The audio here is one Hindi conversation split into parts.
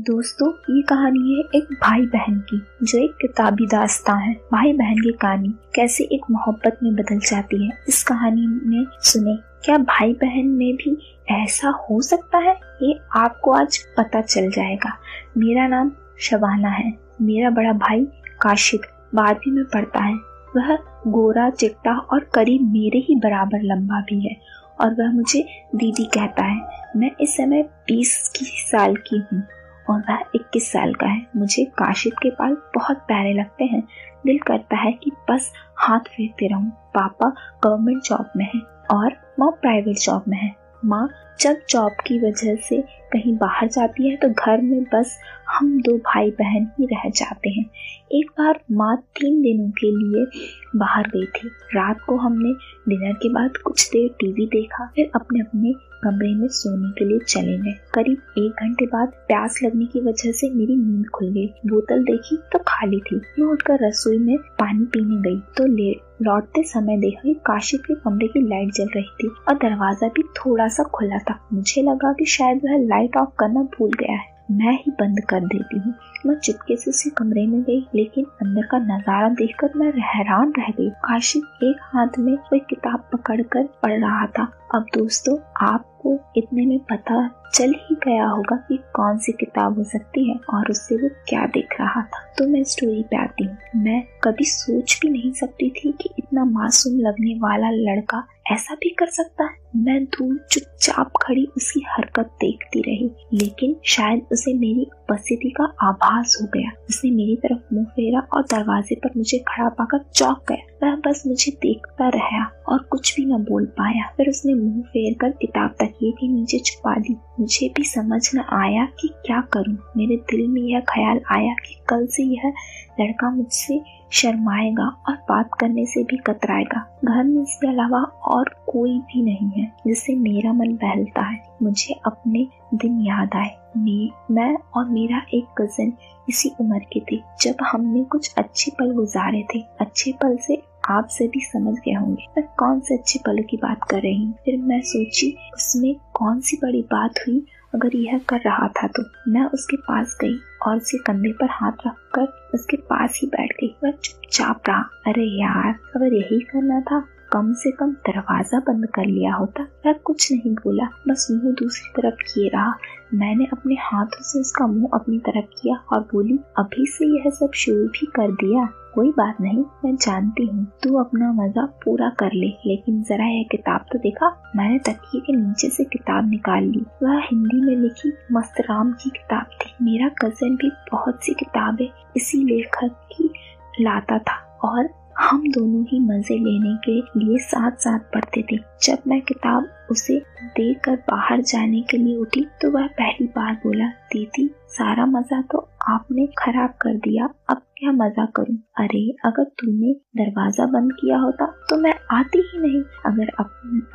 दोस्तों, ये कहानी है एक भाई बहन की, जो एक किताबी दास्तां है। भाई बहन की कहानी कैसे एक मोहब्बत में बदल जाती है, इस कहानी में सुने। क्या भाई बहन में भी ऐसा हो सकता है? ये आपको आज पता चल जाएगा। मेरा नाम शबाना है। मेरा बड़ा भाई काशिद 12वीं में पढ़ता है। वह गोरा चिट्टा और करीब मेरे ही बराबर लंबा भी है और वह मुझे दीदी कहता है। मैं इस समय 20 साल की हूँ और वह 21 साल का है। मुझे काशिद के बाल बहुत प्यारे लगते हैं। दिल करता है कि बस हाथ फेरते रहूं। पापा गवर्नमेंट जॉब में है और माँ प्राइवेट जॉब में है। माँ जब जॉब की वजह से कहीं बाहर जाती है तो घर में बस हम 2 भाई बहन ही रह जाते हैं। एक बार माँ 3 दिनों के लिए बाहर गई थी। रात को हमने डिनर के बाद कुछ देर टीवी देखा, फिर अपने अपने कमरे में सोने के लिए चले गए। करीब 1 घंटे बाद प्यास लगने की वजह से मेरी नींद खुल गई। बोतल देखी तो खाली थी। मैं उठकर रसोई में पानी पीने गई तो लौटते समय देखा कि काशिद के कमरे की लाइट जल रही थी और दरवाजा भी थोड़ा सा खुला था। मुझे लगा कि शायद वह लाइट ऑफ करना भूल गया है। मैं ही बंद कर देती हूँ। मैं चुपके से उसी कमरे में गई, लेकिन अंदर का नजारा देखकर मैं हैरान रह गई। काशिद एक हाथ में कोई किताब पकड़कर पढ़ रहा था। अब दोस्तों, आपको इतने में पता चल ही गया होगा कि कौन सी किताब हो सकती है और उससे वो क्या देख रहा था। तो मैं स्टोरी पे आती हूँ। मैं कभी सोच भी नहीं सकती थी कि इतना मासूम लगने वाला लड़का ऐसा भी कर सकता है। मैं दूर चुपचाप खड़ी उसकी हरकत देखती रही, लेकिन शायद उसे मेरी उपस्थिति का आभास हो गया। उसने मेरी तरफ मुंह फेरा और दरवाजे पर मुझे खड़ा पाकर चौंक गया। वह बस मुझे देखता रहा और कुछ भी न बोल पाया। फिर उसने मुंह फेर कर किताब तकिए के नीचे छुपा दी। मुझे भी समझ न आया कि क्या करूं। मेरे दिल में यह ख्याल आया कि कल से यह लड़का मुझसे शर्माएगा और बात करने से भी कतराएगा। घर में इसके अलावा और कोई भी नहीं है जिससे मेरा मन बहलता है। मुझे अपने दिन याद आए। मैं और मेरा एक कजिन इसी उम्र के थे जब हमने कुछ अच्छे पल गुजारे थे। अच्छे पल से आप सभी समझ गए होंगे मैं कौन से अच्छे पलों की बात कर रही हूँ। फिर मैं सोची उसमें कौन सी बड़ी बात हुई अगर यह कर रहा था तो। मैं उसके पास गई और उसके कंधे पर हाथ रखकर उसके पास ही बैठ गई। वह चुपचाप रहा। अरे यार, अगर यही करना था कम से कम दरवाजा बंद कर लिया होता। वह कुछ नहीं बोला, बस मुंह दूसरी तरफ किए रहा। मैंने अपने हाथों से उसका मुंह अपनी तरफ किया और बोली, अभी से यह सब शुरू भी कर दिया? कोई बात नहीं, मैं जानती हूँ तू अपना मजा पूरा कर ले, लेकिन जरा यह किताब तो देखा। मैंने तकिए के नीचे से किताब निकाल ली। वह हिंदी में लिखी मस्तराम की किताब थी। मेरा कजिन भी बहुत सी किताबें इसी लेखक की लाता था और हम दोनों ही मजे लेने के लिए साथ साथ पढ़ते थे। जब मैं किताब उसे देकर बाहर जाने के लिए उठी तो वह पहली बार बोला, दीदी सारा मजा तो आपने खराब कर दिया, अब क्या मजा करूं? अरे, अगर तूने दरवाजा बंद किया होता तो मैं आती ही नहीं। अगर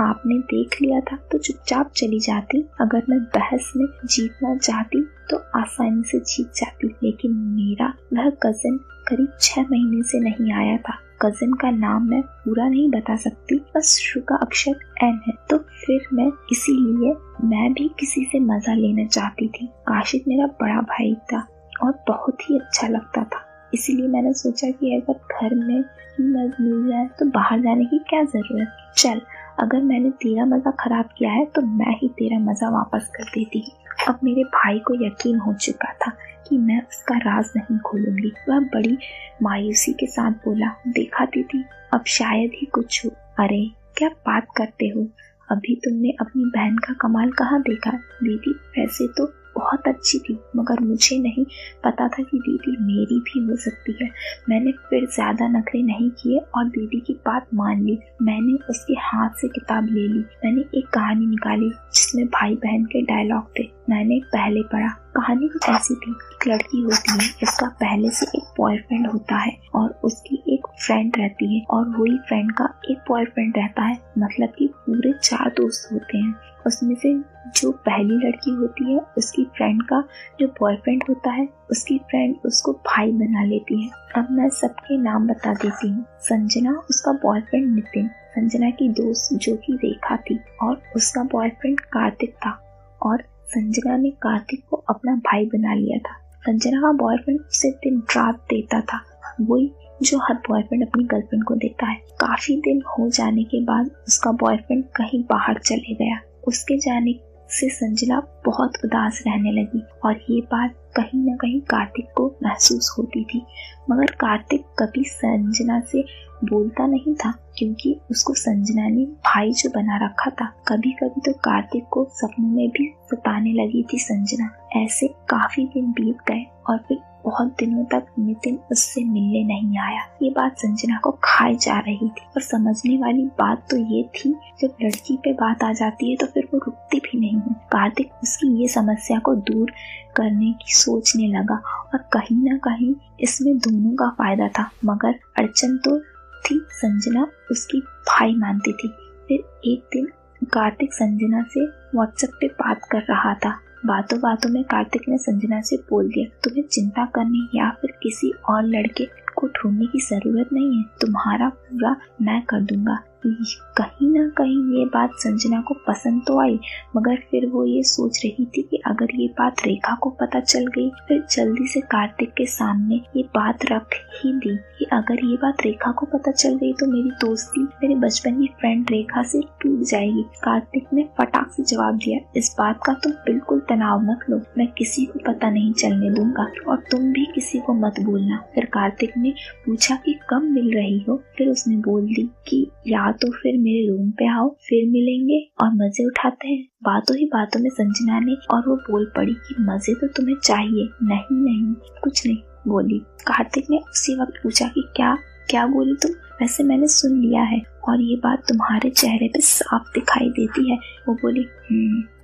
आपने देख लिया था तो चुपचाप चली जाती। अगर मैं बहस में जीतना चाहती तो आसानी से जीत जाती। लेकिन मेरा वह कजिन करीब 6 महीने से नहीं आया था। कजिन का नाम मैं पूरा नहीं बता सकती, बस शुरू का अक्षर एन है। तो फिर इसीलिए मैं भी किसी से मजा लेना चाहती थी। काशिद मेरा बड़ा भाई था और बहुत ही अच्छा लगता था। इसीलिए मैंने सोचा कि अगर घर में ही मिल जाए तो बाहर जाने की क्या जरूरत। चल, अगर मैंने तेरा मजा खराब किया है तो मैं ही तेरा मजा वापस कर देती। अब मेरे भाई को यकीन हो चुका था कि मैं उसका राज नहीं खोलूंगी। वह बड़ी मायूसी के साथ बोला, देखा दीदी, अब शायद ही कुछ हो। अरे, क्या बात करते हो? अभी तुमने अपनी बहन का कमाल कहाँ देखा? दीदी वैसे तो बहुत अच्छी थी, मगर मुझे नहीं पता था कि दीदी मेरी भी हो सकती है। मैंने फिर ज्यादा नखरे नहीं किए और दीदी की बात मान ली। मैंने उसके हाथ से किताब ले ली। मैंने एक कहानी निकाली जिसमें भाई बहन के डायलॉग थे। मैंने पहले पढ़ा। कहानी कुछ ऐसी थी, एक लड़की होती है, इसका पहले से एक बॉयफ्रेंड होता है और उसकी एक फ्रेंड रहती है और वही फ्रेंड का एक बॉयफ्रेंड रहता है। मतलब कि पूरे 4 दोस्त होते हैं। उसमें से जो पहली लड़की होती है उसकी फ्रेंड का जो बॉयफ्रेंड होता है, उसकी फ्रेंड उसको भाई बना लेती है। अब मैं सबके नाम बता देती हूँ। संजना, उसका बॉयफ्रेंड नितिन, संजना की दोस्त जो कि रेखा थी और उसका बॉयफ्रेंड कार्तिक था, और संजना ने कार्तिक को अपना भाई बना लिया था। संजना का बॉयफ्रेंड उसे दिन रात देता था, वही जो हर बॉयफ्रेंड अपनी गर्लफ्रेंड को देता है। काफी दिन हो जाने के बाद उसका बॉयफ्रेंड कहीं बाहर चले गया। उसके जाने से संजना बहुत उदास रहने लगी और ये बात कहीं न कहीं कार्तिक को महसूस होती थी, मगर कार्तिक कभी संजना से बोलता नहीं था क्योंकि उसको संजना ने भाई जो बना रखा था। कभी कभी तो कार्तिक को सपनों में भी सताने लगी थी संजना। ऐसे काफी दिन बीत गए और फिर बहुत दिनों तक नितिन उससे मिलने नहीं आया। ये बात संजना को खाई जा रही थी और समझने वाली बात तो ये थी, जब लड़की पे बात आ जाती है तो फिर वो रुकती भी नहीं है। कार्तिक उसकी ये समस्या को दूर करने की सोचने लगा और कहीं ना कहीं इसमें दोनों का फायदा था, मगर अड़चन तो थी, संजना उसकी भाई मानती थी। फिर एक दिन कार्तिक संजना से व्हाट्सएप पे बात कर रहा था। बातों बातों में कार्तिक ने संजना से बोल दिया, तुम्हें चिंता करने या फिर किसी और लड़के को ढूंढने की जरूरत नहीं है, तुम्हारा पूरा मैं कर दूंगा। कहीं ना कहीं ये बात संजना को पसंद तो आई, मगर फिर वो ये सोच रही थी कि अगर ये बात रेखा को पता चल गई, फिर जल्दी से कार्तिक के सामने ये बात रख ही दी कि अगर ये बात रेखा को पता चल गई तो मेरी दोस्ती मेरे बचपन की फ्रेंड रेखा से टूट जाएगी। कार्तिक ने फटाक से जवाब दिया, इस बात का तुम बिल्कुल तनाव मत लो, मैं किसी को पता नहीं चलने दूंगा और तुम भी किसी को मत बोलना। फिर कार्तिक ने पूछा कि कब मिल रही हो? फिर उसने बोल दी कि या तो फिर मेरे रूम पे आओ, फिर मिलेंगे और मजे उठाते हैं। बातों ही बातों में संजना ने और वो बोल पड़ी कि मजे तो तुम्हें चाहिए। नहीं नहीं कुछ नहीं बोली। कार्तिक ने उसी वक्त पूछा कि क्या बोली तुम? वैसे मैंने सुन लिया है और ये बात तुम्हारे चेहरे पे साफ दिखाई देती है। वो बोली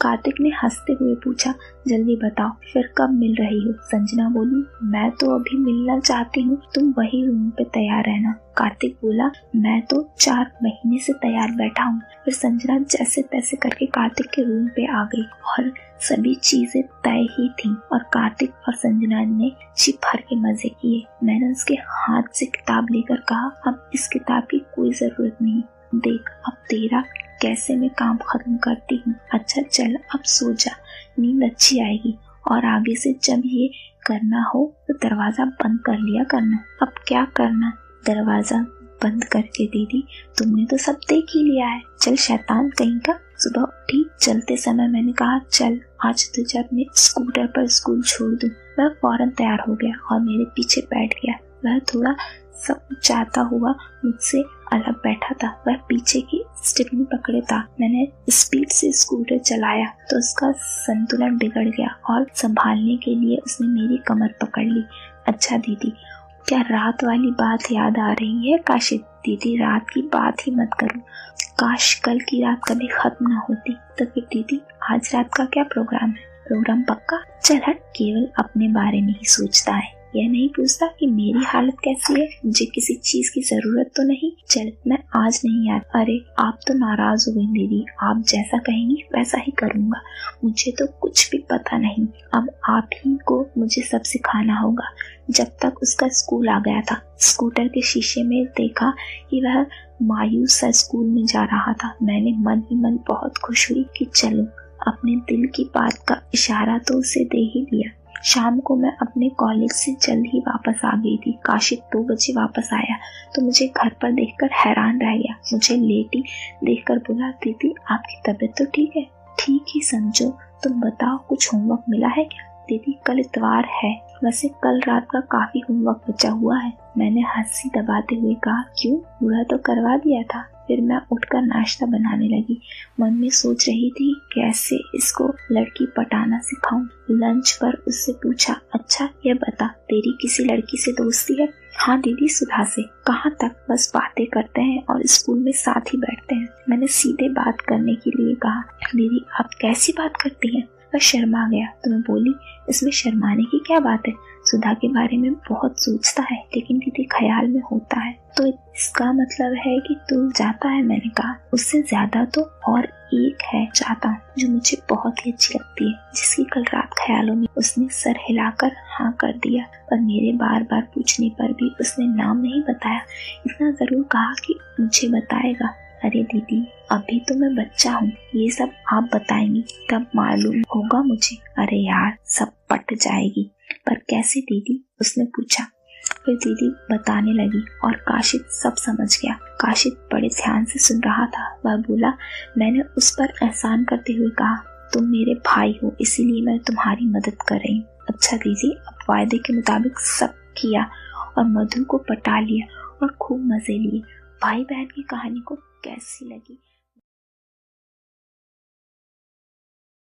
कार्तिक ने हंसते हुए पूछा, जल्दी बताओ फिर कब मिल रही हो? संजना बोली, मैं तो अभी मिलना चाहती हूँ, तुम वही रूम पे तैयार रहना। कार्तिक बोला, मैं तो 4 महीने से तैयार बैठा हूँ। फिर संजना जैसे तैसे करके कार्तिक के रूम पे आ गई और सभी चीजें तय ही थी और कार्तिक और संजना ने जी भर के मजे किए। मैंने उसके हाथ से किताब लेकर कहा, अब इस किताब की कोई जरूरत नहीं, देख अब तेरा कैसे मैं काम खत्म करती हूँ। अच्छा चल अब सो जा, नींद अच्छी आएगी और आगे से जब ये करना हो तो दरवाजा बंद कर लिया करना। अब क्या करना? दरवाजा बंद करके दीदी, तुमने तो सब देख ही लिया है, चल शैतान कहीं का। सुबह उठी, चलते समय मैंने कहा चल आज तुझे अपने स्कूटर पर स्कूल छोड़ दूं। वह फौरन तैयार हो गया और मेरे पीछे बैठ गया। वह थोड़ा सब जाता हुआ मुझसे अलग बैठा था। वह पीछे की स्टिपनी पकड़े था। मैंने स्पीड से स्कूटर चलाया तो उसका संतुलन बिगड़ गया और संभालने के लिए उसने मेरी कमर पकड़ ली। अच्छा दीदी, क्या रात वाली बात याद आ रही है? काश दीदी रात की बात ही मत करो, काश कल की रात कभी खत्म ना होती। तो फिर दीदी आज रात का क्या प्रोग्राम है? प्रोग्राम पक्का? चल हट, केवल अपने बारे में ही सोचता है, यह नहीं पूछता कि मेरी हालत कैसी है, मुझे किसी चीज की जरूरत तो नहीं। चल मैं आज नहीं आता। अरे आप तो नाराज हो गई दीदी, आप जैसा कहेंगी वैसा ही करूँगा, मुझे तो कुछ भी पता नहीं, अब आप ही को मुझे सब सिखाना होगा। जब तक उसका स्कूल आ गया था, स्कूटर के शीशे में देखा कि वह मायूस सा स्कूल में जा रहा था। मैंने मन ही मन बहुत खुश हुई कि चलो अपने दिल की बात का इशारा तो उसे दे ही दिया। शाम को मैं अपने कॉलेज से जल्द ही वापस आ गई थी। काशिद 2 बजे वापस आया तो मुझे घर पर देखकर हैरान रह गया। मुझे लेटी देखकर बोला, दीदी आपकी तबीयत तो ठीक है? ठीक ही समझो, तुम बताओ कुछ होमवर्क मिला है क्या? दीदी कल इतवार है, वैसे कल रात का काफी होमवर्क बचा हुआ है। मैंने हंसी दबाते हुए कहा, क्यों? पूरा तो करवा दिया था। फिर मैं उठकर नाश्ता बनाने लगी। मन में सोच रही थी कैसे इसको लड़की पटाना सिखाऊं। लंच पर उससे पूछा, अच्छा ये बता तेरी किसी लड़की से दोस्ती है? हाँ दीदी सुधा से। कहाँ तक? बस बातें करते हैं और स्कूल में साथ ही बैठते हैं। मैंने सीधे बात करने के लिए कहा, दीदी आप कैसी बात करती हैं? वह शर्मा गया तो मैं बोली, इसमें शर्माने की क्या बात है, सुधा के बारे में बहुत सोचता है लेकिन दीदी ख्याल में होता है। तो इसका मतलब है कि तू जाता है? मैंने कहा, उससे ज्यादा तो और एक है चाहता हूँ जो मुझे बहुत ही अच्छी लगती है, जिसकी कल रात ख्यालों में उसने सर हिलाकर हाँ कर दिया, पर मेरे बार बार पूछने पर भी उसने नाम नहीं बताया। इतना जरूर कहा कि मुझे बताएगा। अरे दीदी, अभी तो मैं बच्चा हूँ, ये सब आप बताएंगी तब मालूम होगा मुझे। अरे यार, सब पट जाएगी। पर कैसे दीदी? उसने पूछा। फिर दीदी बताने लगी और काशिद सब समझ गया। काशिद बड़े ध्यान से सुन रहा था। वह बोला, मैंने उस पर एहसान करते हुए कहा, तुम मेरे भाई हो, इसीलिए मैं तुम्हारी मदद कर रही हूँ। अच्छा दीदी, अब वायदे के मुताबिक सब किया और मधु को पटा लिया और खूब मजे लिए। भाई बहन की कहानी को कैसी लगी